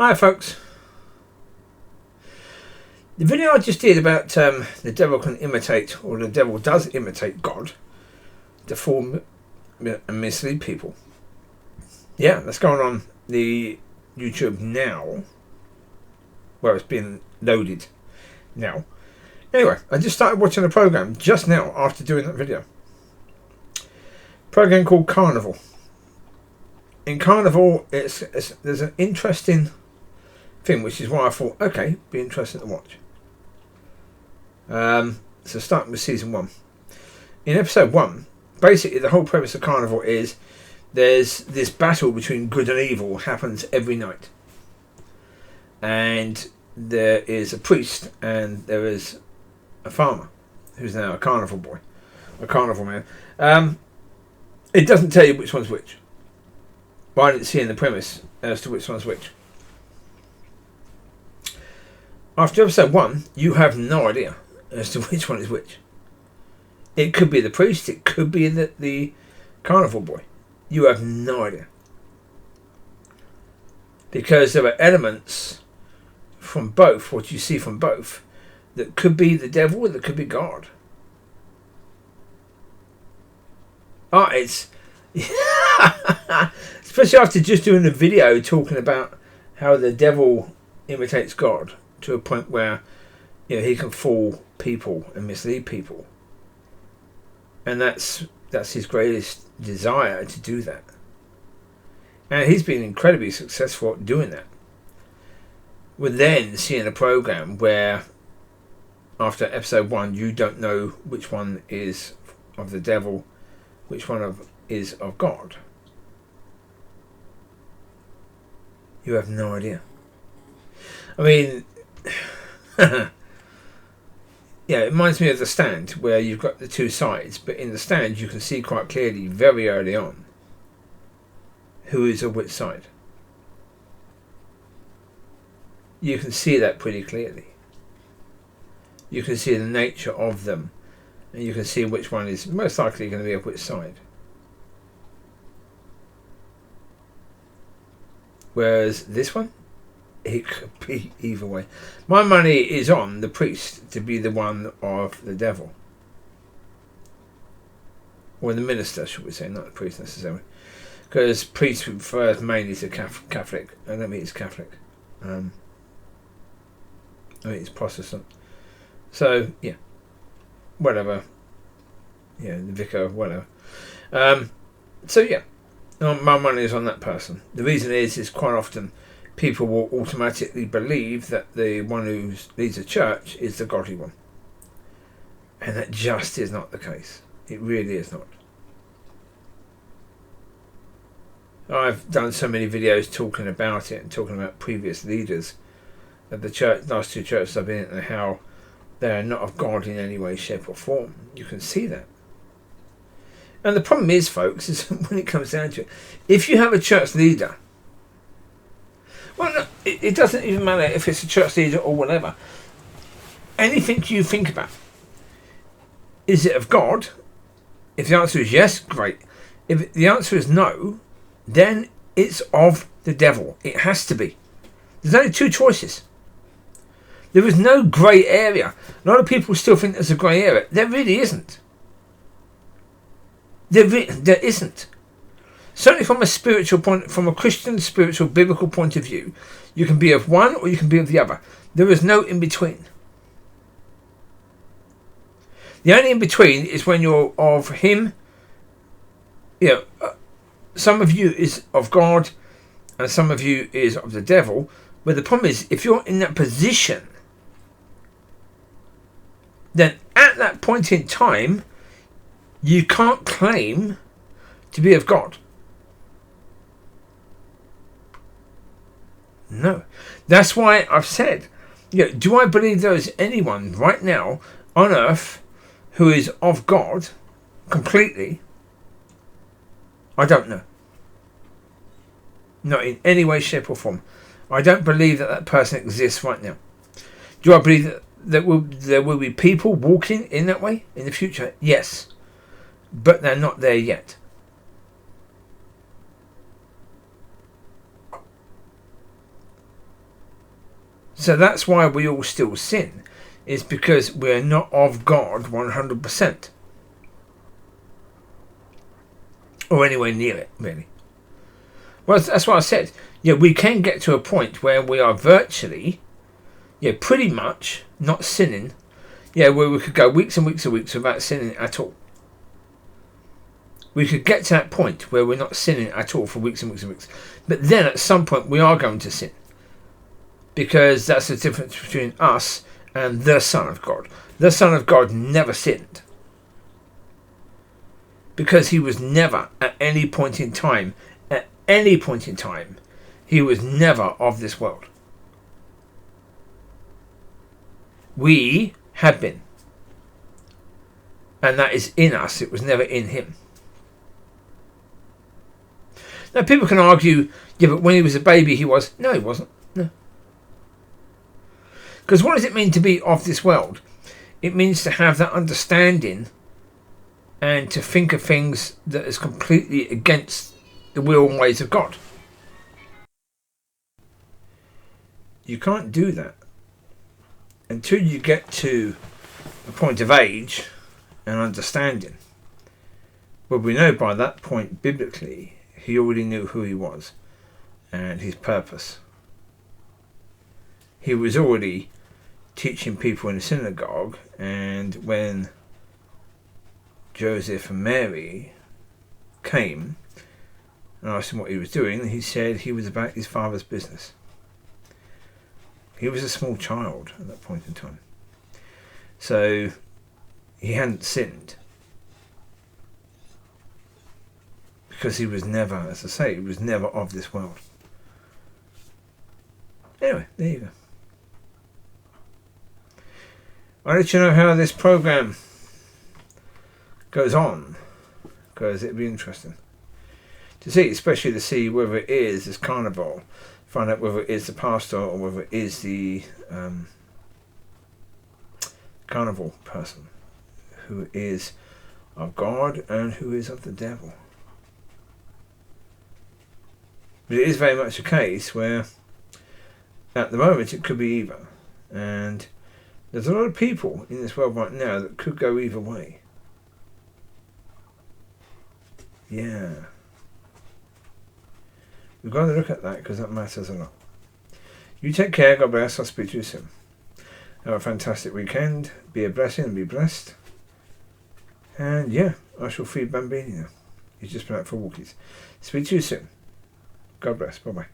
Hi folks. The video I just did about the devil can imitate, or the devil does imitate God to fool and mislead people. Yeah, that's going on the YouTube now. Well, it's being loaded now. Anyway, I just started watching a program just now after doing that video. Program called Carnival. In Carnival, there's an interesting thing, which is why I thought, okay, be interesting to watch. So starting with season 1. In episode 1, basically the whole premise of Carnival is there's this battle between good and evil happens every night. And there is a priest and there is a farmer who's now a carnival boy, a carnival man. It doesn't tell you which one's which. But I didn't see in the premise as to which one's which. After episode 1, you have no idea as to which one is which. It could be the priest, it could be the carnival boy. You have no idea. Because there are elements from both, what you see from both, that could be the devil, that could be God. It's... Especially after just doing a video talking about how the devil imitates God to a point where, you know, he can fool people and mislead people, and that's his greatest desire, to do that. And he's been incredibly successful at doing that. We're then seeing a program where, after episode 1, you don't know which one is of the devil, which one is of God. You have no idea. I mean, yeah, it reminds me of The Stand, where you've got the two sides, but in The Stand you can see quite clearly, very early on, who is of which side. You can see that pretty clearly. You can see the nature of them, and you can see which one is most likely going to be of which side. Whereas this one, it could be either way. My money is on the priest to be the one of the devil. Or the minister, should we say, not the priest necessarily. Because priest refers mainly to Catholic. I don't mean it's Catholic. I mean it's Protestant. So, yeah. Whatever. Yeah, the vicar, whatever. So, yeah. My money is on that person. The reason is quite often people will automatically believe that the one who leads a church is the godly one. And that just is not the case. It really is not. I've done so many videos talking about it and talking about previous leaders of the church, last two churches I've been in, and how they're not of God in any way, shape or form. You can see that. And the problem is, folks, is when it comes down to it, if you have a church leader, well, no, it doesn't even matter if it's a church leader or whatever. Anything you think about, is it of God? If the answer is yes, great. If the answer is no, then it's of the devil. It has to be. There's only two choices. There is no grey area. A lot of people still think there's a grey area. There really isn't. There isn't. Certainly from a spiritual point, from a Christian, spiritual, biblical point of view, you can be of one or you can be of the other. There is no in between. The only in between is when you're of him. You know, some of you is of God and some of you is of the devil. But the problem is, if you're in that position, then at that point in time, you can't claim to be of God. No. That's why I've said, you know, do I believe there is anyone right now on earth who is of God completely? I don't know. Not in any way, shape or form. I don't believe that person exists right now. Do I believe that there will be people walking in that way in the future? Yes. But they're not there yet. So that's why we all still sin, is because we're not of God 100%. Or anywhere near it, really. Well, that's what I said. Yeah, we can get to a point where we are virtually, pretty much not sinning. Yeah, where we could go weeks and weeks and weeks without sinning at all. We could get to that point where we're not sinning at all for weeks and weeks and weeks. But then at some point we are going to sin. Because that's the difference between us and the Son of God. The Son of God never sinned. Because he was never, at any point in time, he was never of this world. We have been. And that is in us. It was never in him. Now people can argue, but when he was a baby he was. No, he wasn't. No. Because what does it mean to be of this world? It means to have that understanding and to think of things that is completely against the will and ways of God. You can't do that until you get to a point of age and understanding. Well, we know by that point, biblically, he already knew who he was and his purpose. He was already teaching people in the synagogue, and when Joseph and Mary came and asked him what he was doing, he said he was about his father's business. He was a small child at that point in time. So he hadn't sinned. Because he was never, as I say, he was never of this world. Anyway, there you go. I'll let you know how this program goes on, because it'll be interesting to see, especially to see whether it is this carnival, find out whether it is the pastor or whether it is the carnival person who is of God and who is of the devil. But it is very much a case where at the moment it could be either, and there's a lot of people in this world right now that could go either way. Yeah. We've got to look at that because that matters a lot. You take care. God bless. I'll speak to you soon. Have a fantastic weekend. Be a blessing and be blessed. And yeah, I shall feed Bambini now. He's just been out for walkies. Speak to you soon. God bless. Bye-bye.